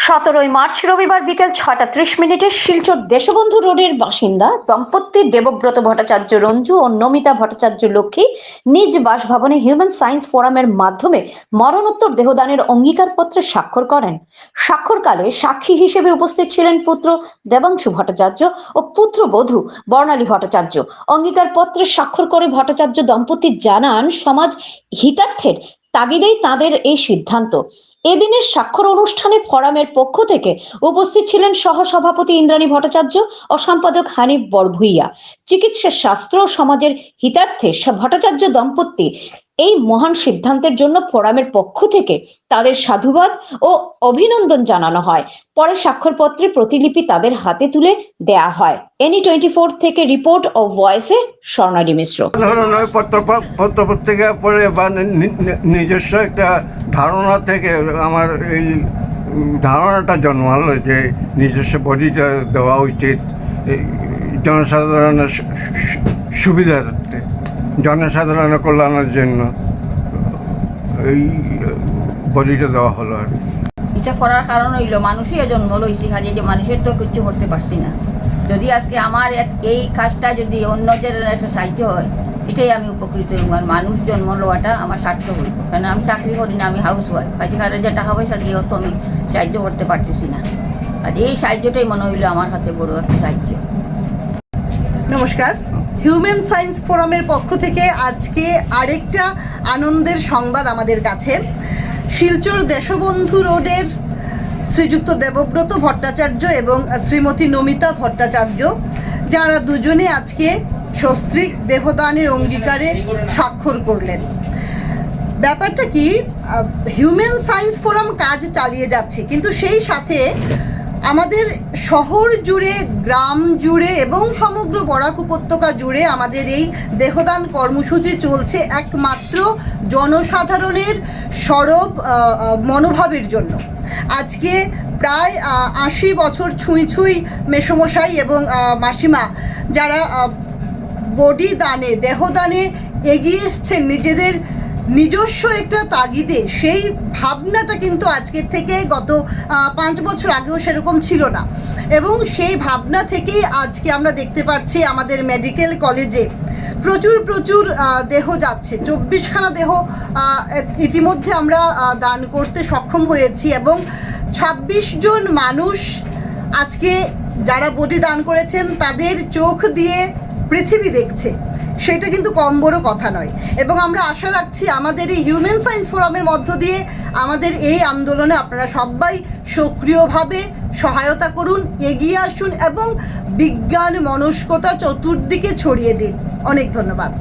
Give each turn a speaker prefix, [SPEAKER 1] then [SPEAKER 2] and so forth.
[SPEAKER 1] 17 March রবিবার বিকেল 6:30 শিলচর দেশবন্ধু রোডের বাসিন্দা দম্পতি দেবব্রত ভট্টাচার্য রঞ্জু ও নমিতা ভট্টাচার্য লক্ষ্মী নিজ বাসভবনে হিউম্যান সায়েন্স ফোরামের মাধ্যমে মরণোত্তর দেহদানের অঙ্গীকারপত্রে স্বাক্ষর করেন। স্বাক্ষরকালে সাক্ষী হিসেবে উপস্থিত ছিলেন পুত্র দেবাংশু ভট্টাচার্য ও পুত্রবধূ বর্ণালী ভট্টাচার্য। অঙ্গীকারপত্রে স্বাক্ষর করে ভট্টাচার্য দম্পতি জানান, সমাজ হিতার্থের তাগিদেই তাদের এই সিদ্ধান্ত। এদিনের স্বাক্ষর অনুষ্ঠানে ফোরামের পক্ষ থেকে উপস্থিত ছিলেন সহসভাপতি ইন্দ্রাণী ভট্টাচার্য ও সম্পাদক হানিফ বরভুইয়া। চিকিৎসা শাস্ত্র ও সমাজের হিতার্থে ভট্টাচার্য দম্পতি এই মহান সিদ্ধান্তের জন্য ফোরামের পক্ষ থেকে তাদের সাধুবাদ ও অভিনন্দন জানানো হয়। পরে স্বাক্ষরপত্রে প্রতিলিপি তাদের হাতে তুলে দেয়া হয়। NE24 থেকে রিপোর্ট ও ভয়েসে স্বর্ণালী মিশ্র।
[SPEAKER 2] ধরনের পত্রপত্রিকা পড়ে বা নিজস্ব একটা ধারণা থেকে আমার এই ধারণাটা জন্মালো যে নিজস্ব বডিটা দেওয়া উচিত জনসাধারণের সুবিধার্থে, জনসাধারণের কল্যাণের জন্য এই বডিটা দেওয়া হলো। আর
[SPEAKER 3] এটা করার কারণ হইল মানুষই জন্ম লইছি, খালি যে মানুষের তো কিছু করতে পারছি না। যদি আজকে আমার এই কাজটা যদি অন্যদের একটা সাহায্য হয়, এটাই আমি উপকৃত হই। আর মানুষ জন্ম লওয়াটা আমার সার্থক হইল, কারণ আমি চাকরি করি না, আমি হাউস ওয়াইফ। কাজে কারো যে টাকা পয়সা দিয়েও তো আমি সাহায্য করতে পারতেছি না। আর এই সাহায্যটাই মনে হইলো আমার কাছে বড় একটা সাহায্য।
[SPEAKER 4] নমস্কার, হিউম্যান সায়েন্স ফোরামের পক্ষ থেকে আজকে আরেকটা আনন্দের সংবাদ আমাদের কাছে। শিলচর দেশবন্ধু রোডের শ্রীযুক্ত দেবব্রত ভট্টাচার্য এবং শ্রীমতী নমিতা ভট্টাচার্য, যারা দুজনে আজকে সস্ত্রীক দেহদানের অঙ্গীকারে স্বাক্ষর করলেন। ব্যাপারটা কি, হিউম্যান সায়েন্স ফোরাম কাজ চালিয়ে যাচ্ছে, কিন্তু সেই সাথে আমাদের শহর জুড়ে, গ্রাম জুড়ে এবং সমগ্র বরাক উপত্যকা জুড়ে আমাদের এই দেহদান কর্মসূচি চলছে একমাত্র জনসাধারণের সরব মনোভাবের জন্য। আজকে প্রায় 80 বছর ছুঁই মেসমশাই এবং মাসিমা, যারা বডি দানে, দেহদানে এগিয়ে এসছেন নিজেদের নিজস্ব একটা তাগিদে, সেই ভাবনাটা কিন্তু আজকের থেকে গত 5 বছর আগেও সেরকম ছিল না। এবং সেই ভাবনা থেকেই আজকে আমরা দেখতে পাচ্ছি আমাদের মেডিকেল কলেজে প্রচুর দেহ যাচ্ছে। 24খানা দেহ ইতিমধ্যে আমরা দান করতে সক্ষম হয়েছি এবং 26 জন মানুষ আজকে যারা বডি দান করেছেন তাদের চোখ দিয়ে পৃথিবী দেখছে। সেটা কিন্তু কম বড় কথা নয়। এবং আমরা আশা রাখছি আমাদের এই হিউম্যান সায়েন্স ফোরামের মধ্য দিয়ে আমাদের এই আন্দোলনে আপনারা সবাই সক্রিয়ভাবে সহায়তা করুন, এগিয়ে আসুন এবং বিজ্ঞান মনস্কতা চতুর্দিকে ছড়িয়ে দিন। অনেক ধন্যবাদ।